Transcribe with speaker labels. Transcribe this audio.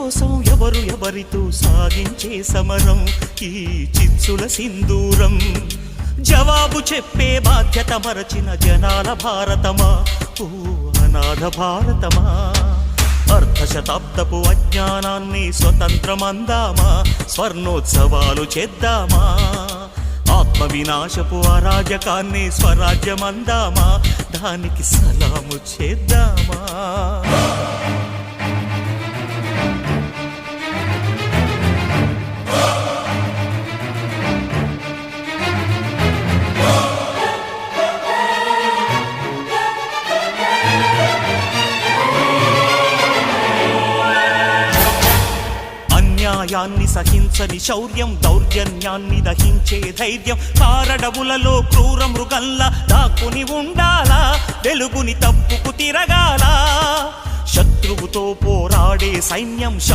Speaker 1: కోసం ఎవరు ఎవరితో సాగించే సమరం ఈ చిచ్చుల సింధూరం. జవాబు చెప్పే బాధ్యత మరచిన జనాల భారతమా, ఓ అనాథ భారతమా. అర్ధశతాబ్దపు అజ్ఞానాన్ని స్వతంత్రమందామా, స్వర్ణోత్సవాలు చేద్దామా. ఆత్మ వినాశపు అరాజకాన్ని స్వరాజ్యమందామా, దానికి సలాము చేద్దామా. న్యాయాన్ని సహించని శౌర్యం, దౌర్జన్యాన్ని దహించే ధైర్యం. కారడవులలో క్రూర మృగంలా దాక్కుని ఉండాలా, వెలుగుని తప్పుకు తిరగాల. శత్రువుతో పోరాడే సైన్యం